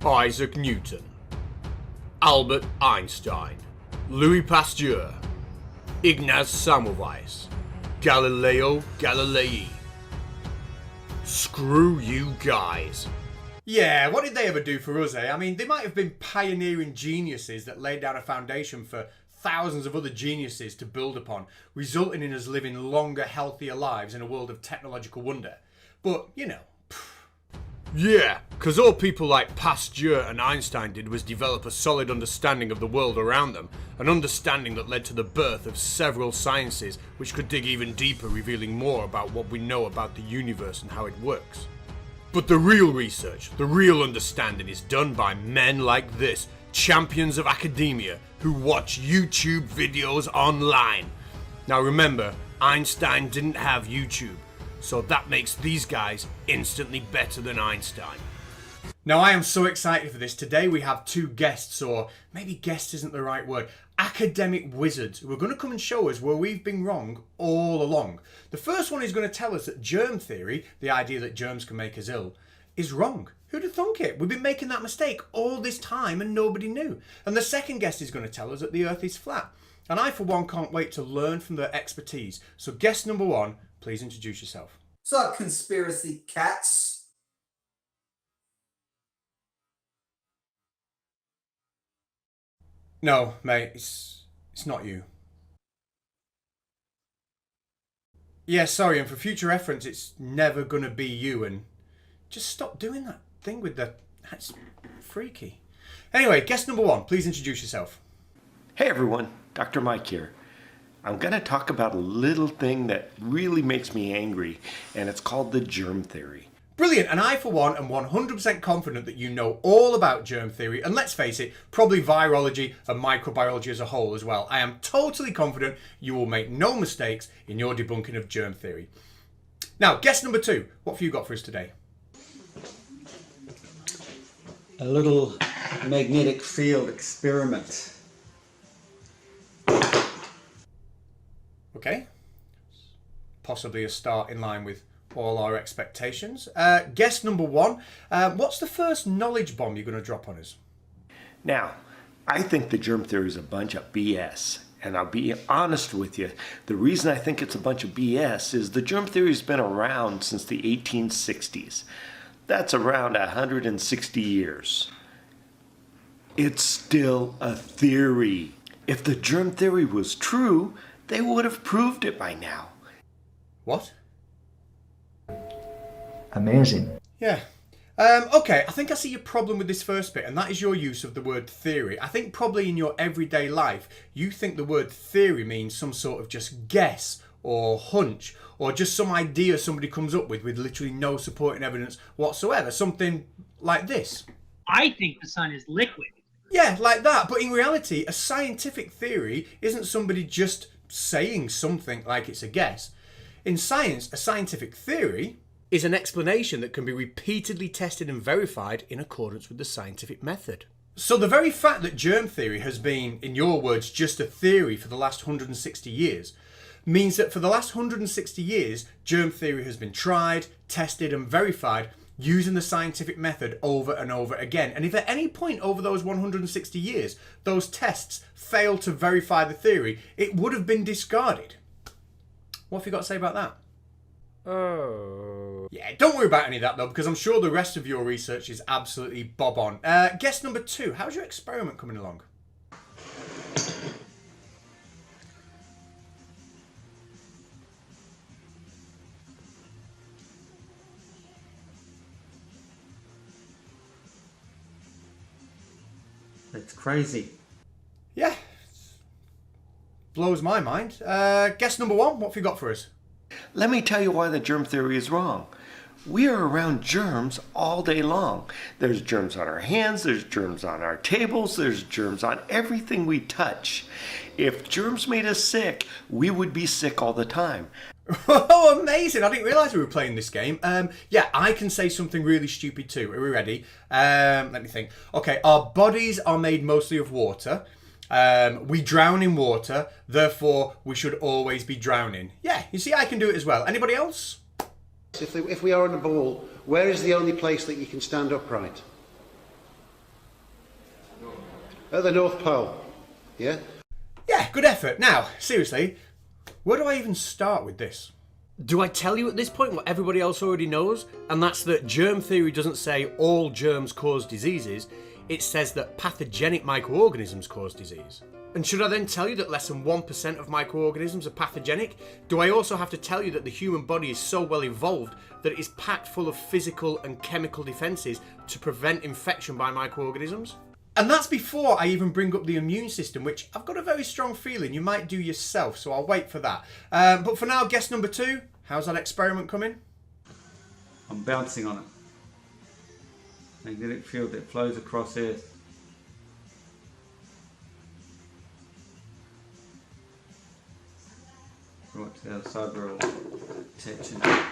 Isaac Newton, Albert Einstein, Louis Pasteur, Ignaz Semmelweis, Galileo Galilei. Screw you guys. Yeah, what did they ever do for us, eh? I mean, they might have been pioneering geniuses that laid down a foundation for thousands of other geniuses to build upon, resulting in us living longer, healthier lives in a world of technological wonder. But, you know. Yeah, because all people like Pasteur and Einstein did was develop a solid understanding of the world around them, an understanding that led to the birth of several sciences which could dig even deeper, revealing more about what we know about the universe and how it works. But the real research, the real understanding is done by men like this, champions of academia, who watch YouTube videos online. Now remember, Einstein didn't have YouTube, so that makes these guys instantly better than Einstein. Now I am so excited for this. Today we have two guests, or maybe guest isn't the right word, academic wizards who are going to come and show us where we've been wrong all along. The first one is going to tell us that germ theory, the idea that germs can make us ill, is wrong. Who'd have thunk it? We've been making that mistake all this time and nobody knew. And the second guest is going to tell us that the earth is flat. And I for one can't wait to learn from their expertise. So guest number one, please introduce yourself. What's up, conspiracy cats? No, mate, it's not you. Yeah, sorry, and for future reference, it's never gonna be you, and just stop doing that thing with the... That's freaky. Anyway, guest number one, please introduce yourself. Hey everyone, Dr. Mike here. I'm going to talk about a little thing that really makes me angry, and it's called the germ theory. Brilliant, and I for one am 100% confident that you know all about germ theory, and let's face it, probably virology and microbiology as a whole as well. I am totally confident you will make no mistakes in your debunking of germ theory. Now, guest number two, what have you got for us today? A little magnetic field experiment. Okay, possibly a start in line with all our expectations. Guest number one, what's the first knowledge bomb you're going to drop on us? Now, I think the germ theory is a bunch of BS. And I'll be honest with you, the reason I think it's a bunch of BS is the germ theory has been around since the 1860s. That's around 160 years. It's still a theory. If the germ theory was true, they would have proved it by now. What? Amazing. Yeah. Okay, I think I see your problem with this first bit, and that is your use of the word theory. I think probably in your everyday life, you think the word theory means some sort of just guess or hunch, or just some idea somebody comes up with literally no supporting evidence whatsoever. Something like this. I think the sun is liquid. Yeah, like that. But in reality, a scientific theory isn't somebody just saying something like it's a guess. In science, a scientific theory is an explanation that can be repeatedly tested and verified in accordance with the scientific method. So the very fact that germ theory has been, in your words, just a theory for the last 160 years means that for the last 160 years, germ theory has been tried, tested and verified using the scientific method over and over again. And if at any point over those 160 years, those tests failed to verify the theory, it would have been discarded. What have you got to say about that? Oh. Yeah, don't worry about any of that though, because I'm sure the rest of your research is absolutely bob on. Guest number two, how's your experiment coming along? It's crazy. Yeah, blows my mind. Guest number one, what have you got for us? Let me tell you why the germ theory is wrong. We are around germs all day long. There's germs on our hands, there's germs on our tables, there's germs on everything we touch. If germs made us sick, we would be sick all the time. Oh, amazing. I didn't realise we were playing this game. Yeah, I can say something really stupid too. Are we ready? Let me think. Okay, our bodies are made mostly of water. We drown in water, therefore we should always be drowning. Yeah, you see, I can do it as well. Anybody else? If we are on a ball, where is the only place that you can stand upright? At the North Pole, yeah? Yeah, good effort. Now, seriously, where do I even start with this? Do I tell you at this point what everybody else already knows? And that's that germ theory doesn't say all germs cause diseases, it says that pathogenic microorganisms cause disease. And should I then tell you that less than 1% of microorganisms are pathogenic? Do I also have to tell you that the human body is so well evolved that it is packed full of physical and chemical defences to prevent infection by microorganisms? And that's before I even bring up the immune system, which I've got a very strong feeling you might do yourself, so I'll wait for that. But for now, guess number 2. How's that experiment coming? I'm bouncing on it. Magnetic field that flows across Earth. Right to the other side where it'll attach it.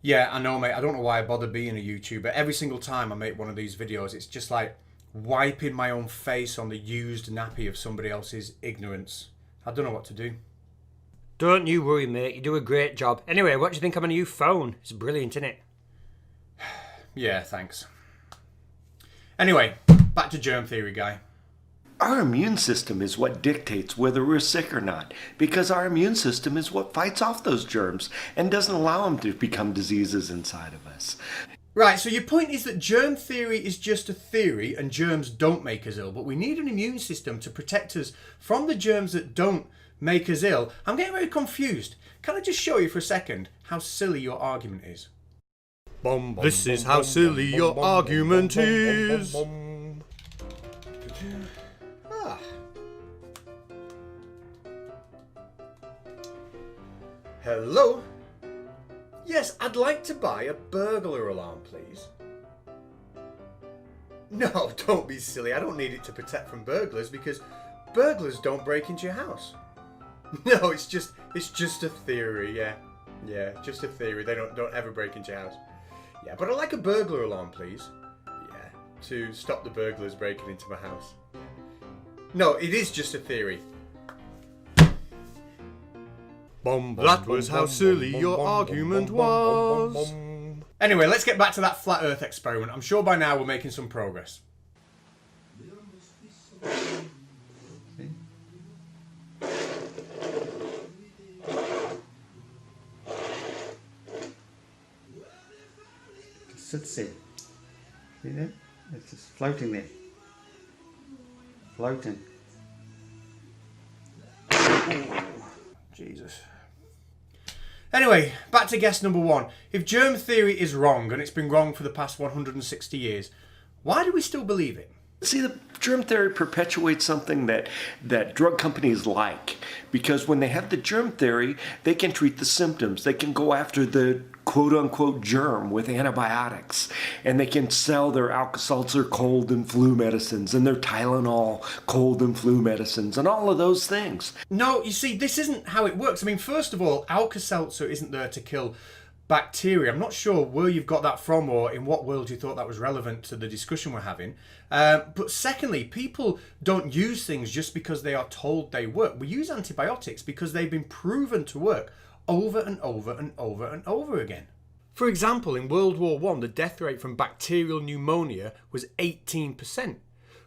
Yeah, I know, mate. I don't know why I bother being a YouTuber. Every single time I make one of these videos, it's just like wiping my own face on the used nappy of somebody else's ignorance. I don't know what to do. Don't you worry, mate. You do a great job. Anyway, what do you think of my new phone? It's brilliant, isn't it? Yeah, thanks. Anyway, back to germ theory, guy. Our immune system is what dictates whether we're sick or not, because our immune system is what fights off those germs and doesn't allow them to become diseases inside of us. Right, so your point is that germ theory is just a theory and germs don't make us ill, but we need an immune system to protect us from the germs that don't make us ill. I'm getting very confused. Can I just show you for a second how silly your argument is? This is how silly your argument is. Ah. Hello? Yes, I'd like to buy a burglar alarm, please. No, don't be silly. I don't need it to protect from burglars because burglars don't break into your house. No, it's just a theory, yeah. Yeah, just a theory. They don't ever break into your house. Yeah, but I'd like a burglar alarm, please. Yeah, to stop the burglars breaking into my house. No, it is just a theory. That was how silly your argument was. Anyway, let's get back to that flat earth experiment. I'm sure by now we're making some progress. It sits there. See that? It's just floating there. Floating. Jesus. Anyway, back to guess number 1. If germ theory is wrong, and it's been wrong for the past 160 years, why do we still believe it? See, the germ theory perpetuates something that drug companies like, because when they have the germ theory, they can treat the symptoms. They can go after the quote-unquote germ with antibiotics, and they can sell their Alka-Seltzer cold and flu medicines and their Tylenol cold and flu medicines and all of those things. No, you see, this isn't how it works. I mean, first of all, Alka-Seltzer isn't there to kill bacteria. I'm not sure where you've got that from or in what world you thought that was relevant to the discussion we're having. But secondly, people don't use things just because they are told they work. We use antibiotics because they've been proven to work over and over and over and over again. For example, in World War I, the death rate from bacterial pneumonia was 18%.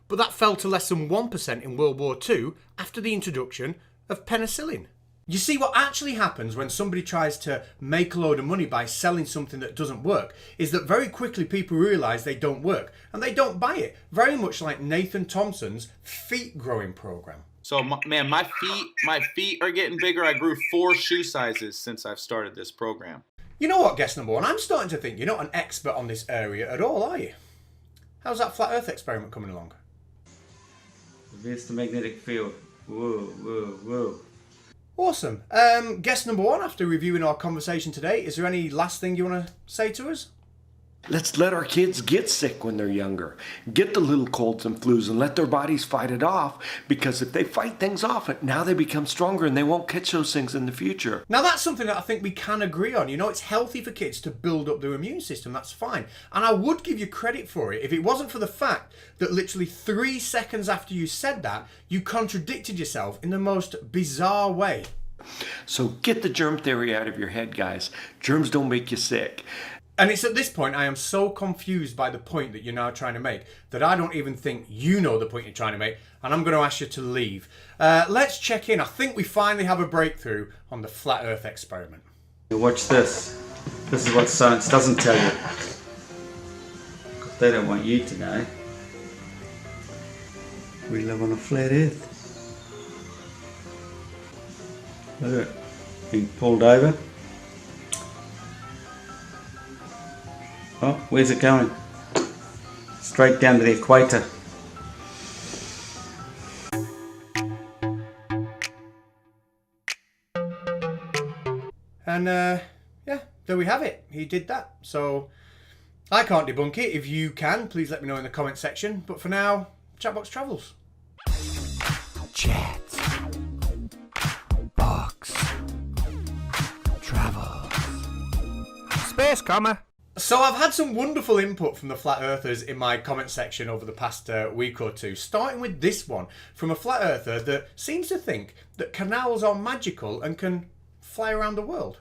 But that fell to less than 1% in World War II after the introduction of penicillin. You see, what actually happens when somebody tries to make a load of money by selling something that doesn't work is that very quickly people realise they don't work and they don't buy it. Very much like Nathan Thompson's feet growing program. So man, my feet are getting bigger. I grew 4 shoe sizes since I've started this program. You know what, guess number 1? I'm starting to think you're not an expert on this area at all, are you? How's that flat earth experiment coming along? Reverse the magnetic field. Whoa, whoa, whoa. Awesome. Guess number 1, after reviewing our conversation today, is there any last thing you want to say to us? Let's let our kids get sick when they're younger. Get the little colds and flus and let their bodies fight it off, because if they fight things off, now they become stronger and they won't catch those things in the future. Now that's something that I think we can agree on. You know, it's healthy for kids to build up their immune system, that's fine. And I would give you credit for it if it wasn't for the fact that literally 3 seconds after you said that, you contradicted yourself in the most bizarre way. So get the germ theory out of your head, guys. Germs don't make you sick. And it's at this point I am so confused by the point that you're now trying to make that I don't even think you know the point you're trying to make, and I'm going to ask you to leave. Let's check in. I think we finally have a breakthrough on the flat Earth experiment. Watch this. This is what science doesn't tell you. Because they don't want you to know. We live on a flat Earth. Look at it. Being pulled over. Oh, where's it going? Straight down to the equator. And yeah, there we have it. He did that. So I can't debunk it. If you can, please let me know in the comment section. But for now, Chatbox travels. Chat. Box. Travel. Space comma. So I've had some wonderful input from the flat earthers in my comment section over the past week or two, starting with this one from a flat earther that seems to think that canals are magical and can fly around the world.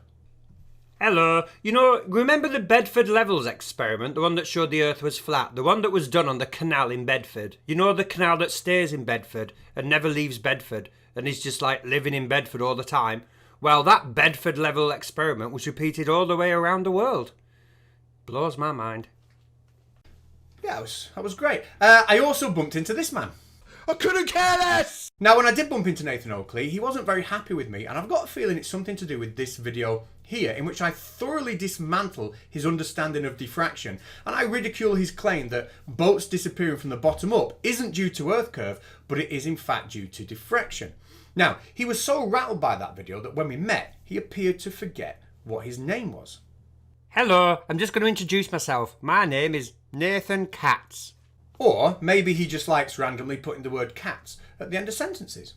Hello. You know, remember the Bedford Levels experiment? The one that showed the Earth was flat? The one that was done on the canal in Bedford? You know, the canal that stays in Bedford and never leaves Bedford and is just like living in Bedford all the time? Well, that Bedford Level experiment was repeated all the way around the world. Blows my mind. Yeah, that was great. I also bumped into this man. I couldn't care less! Now, when I did bump into Nathan Oakley, he wasn't very happy with me, and I've got a feeling it's something to do with this video here, in which I thoroughly dismantle his understanding of diffraction, and I ridicule his claim that boats disappearing from the bottom up isn't due to Earth curve, but it is in fact due to diffraction. Now, he was so rattled by that video that when we met, he appeared to forget what his name was. Hello, I'm just going to introduce myself. My name is Nathan Catz. Or maybe he just likes randomly putting the word cats at the end of sentences.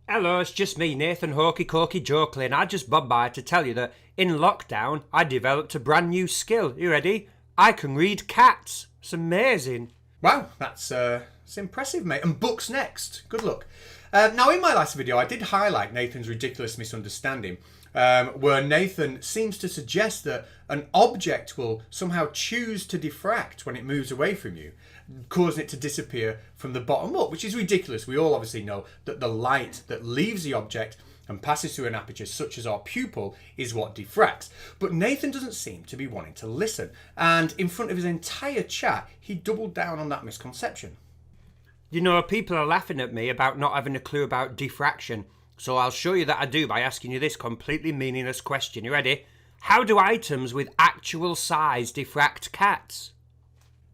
Hello, it's just me, Nathan Hokey Cokey Jokley, and I just bobbed by to tell you that in lockdown I developed a brand new skill. You ready? I can read cats. It's amazing. Wow, that's impressive, mate. And books next. Good luck. Now, in my last video, I did highlight Nathan's ridiculous misunderstanding, where Nathan seems to suggest that an object will somehow choose to diffract when it moves away from you, causing it to disappear from the bottom up, which is ridiculous. We all obviously know that the light that leaves the object and passes through an aperture such as our pupil is what diffracts. But Nathan doesn't seem to be wanting to listen, and in front of his entire chat, he doubled down on that misconception. You know, people are laughing at me about not having a clue about diffraction, so I'll show you that I do by asking you this completely meaningless question. You ready? How do items with actual size diffract cats?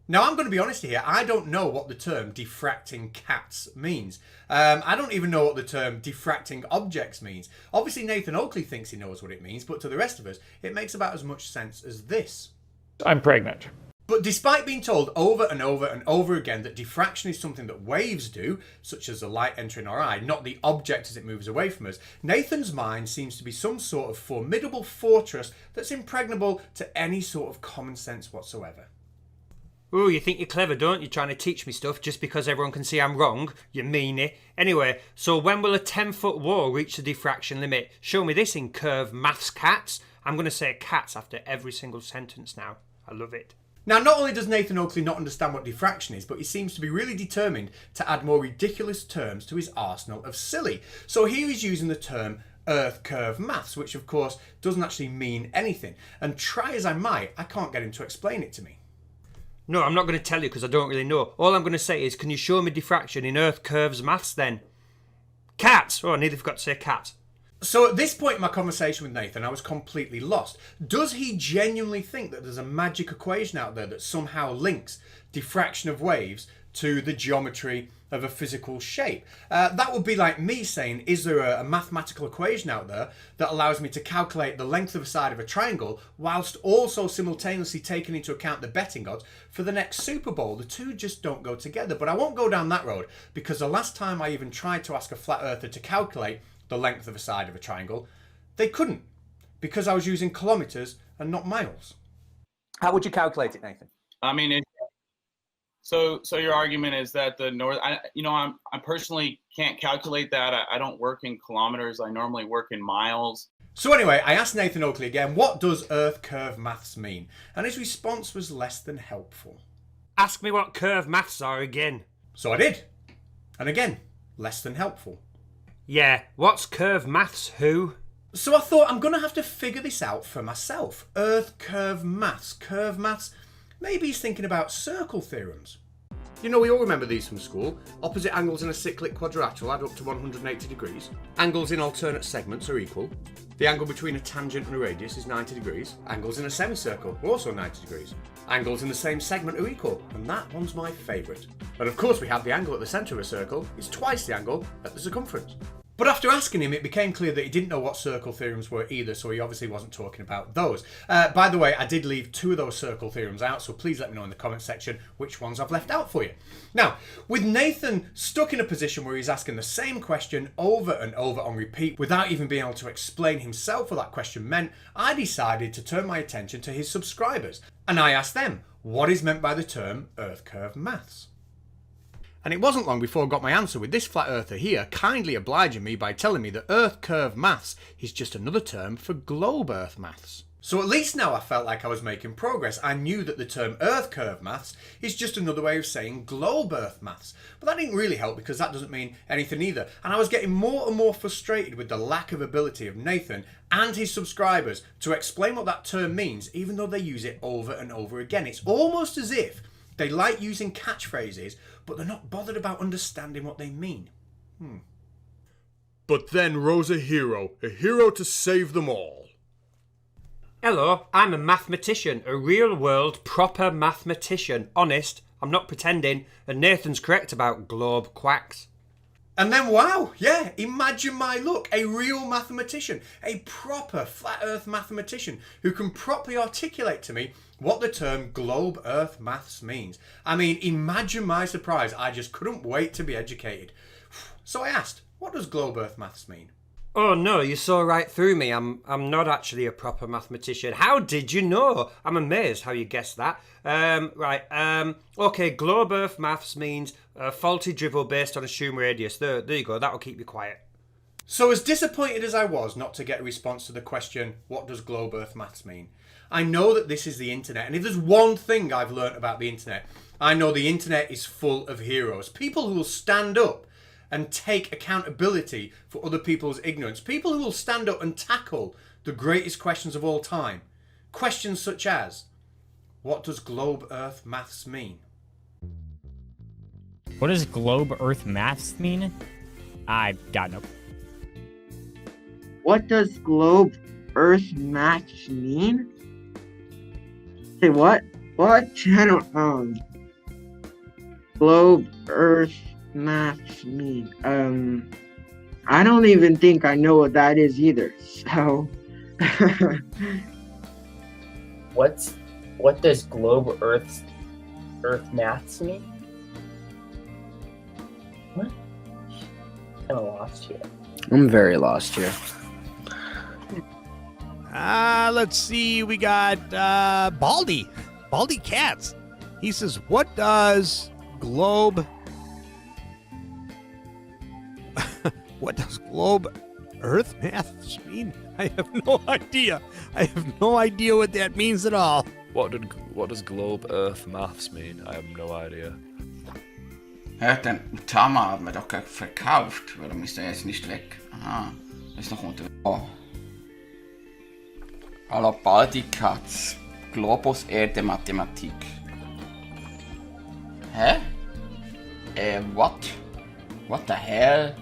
Now, I'm going to be honest here, I don't know what the term diffracting cats means. I don't even know what the term diffracting objects means. Obviously, Nathan Oakley thinks he knows what it means, but to the rest of us, it makes about as much sense as this. I'm pregnant. But despite being told over and over and over again that diffraction is something that waves do, such as the light entering our eye, not the object as it moves away from us, Nathan's mind seems to be some sort of formidable fortress that's impregnable to any sort of common sense whatsoever. Ooh, you think you're clever, don't you, trying to teach me stuff just because everyone can see I'm wrong, you meanie. Anyway, so when will a 10-foot wall reach the diffraction limit? Show me this in curve maths cats. I'm going to say cats after every single sentence now. I love it. Now, not only does Nathan Oakley not understand what diffraction is, but he seems to be really determined to add more ridiculous terms to his arsenal of silly. So here he's using the term Earth curve maths, which of course doesn't actually mean anything. And try as I might, I can't get him to explain it to me. No, I'm not going to tell you because I don't really know. All I'm going to say is, can you show me diffraction in Earth curves maths then? Cats! Oh, I nearly forgot to say cats. So at this point in my conversation with Nathan, I was completely lost. Does he genuinely think that there's a magic equation out there that somehow links diffraction of waves to the geometry of a physical shape? That would be like me saying, is there a mathematical equation out there that allows me to calculate the length of a side of a triangle whilst also simultaneously taking into account the betting odds for the next Super Bowl? The two just don't go together. But I won't go down that road, because the last time I even tried to ask a flat earther to calculate the length of a side of a triangle, they couldn't, because I was using kilometers and not miles. How would you calculate it, Nathan? I mean, so your argument is that the north, I personally can't calculate that. I don't work in kilometers. I normally work in miles. So anyway, I asked Nathan Oakley again, what does earth curve maths mean? And his response was less than helpful. Ask me what curve maths are again. So I did. And again, less than helpful. Yeah, what's curve maths, who? So I thought I'm going to have to figure this out for myself. Earth curve maths. Curve maths? Maybe he's thinking about circle theorems. You know, we all remember these from school. Opposite angles in a cyclic quadrilateral add up to 180 degrees. Angles in alternate segments are equal. The angle between a tangent and a radius is 90 degrees. Angles in a semicircle are also 90 degrees. Angles in the same segment are equal, and that one's my favourite. And of course we have the angle at the centre of a circle is twice the angle at the circumference. But after asking him, it became clear that he didn't know what circle theorems were either, so he obviously wasn't talking about those. By the way, I did leave 2 of those circle theorems out, so please let me know in the comment section which ones I've left out for you. Now, with Nathan stuck in a position where he's asking the same question over and over on repeat without even being able to explain himself what that question meant, I decided to turn my attention to his subscribers. And I asked them, what is meant by the term earth curve maths? And it wasn't long before I got my answer, with this flat earther here kindly obliging me by telling me that earth curve maths is just another term for globe earth maths. So at least now I felt like I was making progress. I knew that the term earth curve maths is just another way of saying globe earth maths. But that didn't really help because that doesn't mean anything either. And I was getting more and more frustrated with the lack of ability of Nathan and his subscribers to explain what that term means, even though they use it over and over again. It's almost as if they like using catchphrases, but they're not bothered about understanding what they mean. But then rose a hero to save them all. Hello, I'm a mathematician, a real-world, proper mathematician. Honest, I'm not pretending, and Nathan's correct about globe quacks. And then wow, yeah, imagine my luck, a real mathematician, a proper flat earth mathematician who can properly articulate to me what the term globe earth maths means. I mean, imagine my surprise, I just couldn't wait to be educated. So I asked, what does globe earth maths mean? Oh no, you saw right through me. I'm not actually a proper mathematician. How did you know? I'm amazed how you guessed that. Okay, globe earth maths means a faulty drivel based on assumed radius. There you go, that'll keep you quiet. So as disappointed as I was not to get a response to the question, what does globe earth maths mean? I know that this is the internet, and if there's one thing I've learnt about the internet, I know the internet is full of heroes. People who will stand up and take accountability for other people's ignorance. People who will stand up and tackle the greatest questions of all time. Questions such as, what does globe earth maths mean? What does globe earth maths mean? I've got no. What does globe earth maths mean? Say what? What? I don't globe earth maths mean? I don't even think I know what that is either. So what does globe earth maths mean? What? Kind of lost here. I'm very lost here. Let's see. We got Baldy Catz. He says, what does globe earth maths mean? I have no idea. I have no idea what that means at all. What does globe earth maths mean? I have no idea. Den Tama haben wir doch verkauft. Warum ist er jetzt nicht weg? Aha, ist noch unter. Oh. Hallo Baldy Catz. Globus Erde Mathematik. Hä? What? What the hell?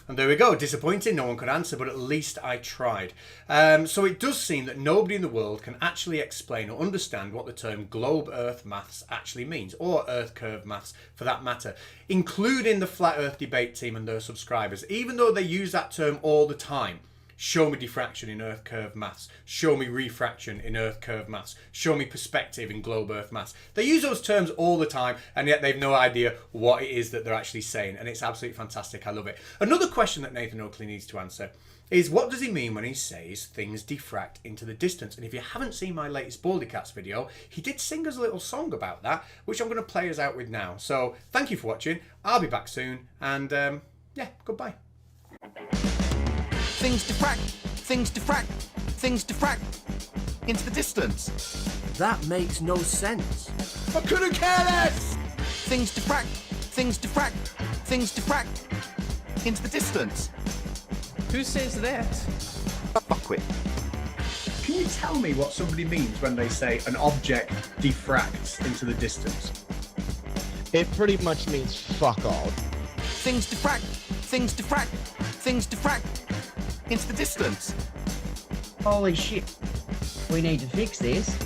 And there we go, disappointing, no one could answer, but at least I tried. So it does seem that nobody in the world can actually explain or understand what the term globe earth maths actually means, or earth curve maths for that matter, including the flat earth debate team and their subscribers, even though they use that term all the time. Show me diffraction in earth curve maths. Show me refraction in earth curve maths. Show me perspective in globe earth maths. They use those terms all the time, and yet they've no idea what it is that they're actually saying, and it's absolutely fantastic. I love it. Another question that Nathan Oakley needs to answer is, what does he mean when he says things diffract into the distance? And if you haven't seen my latest Baldy Catz video, he did sing us a little song about that, which I'm going to play us out with now. So thank you for watching. I'll be back soon, and yeah, goodbye. Things diffract, things diffract, things diffract into the distance. That makes no sense. I couldn't care less! Things diffract, things diffract, things diffract into the distance. Who says that? Fuckwit. Can you tell me what somebody means when they say an object diffracts into the distance? It pretty much means fuck all. Things diffract, things diffract, things diffract into the distance. Holy shit. We need to fix this.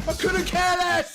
I couldn't care less!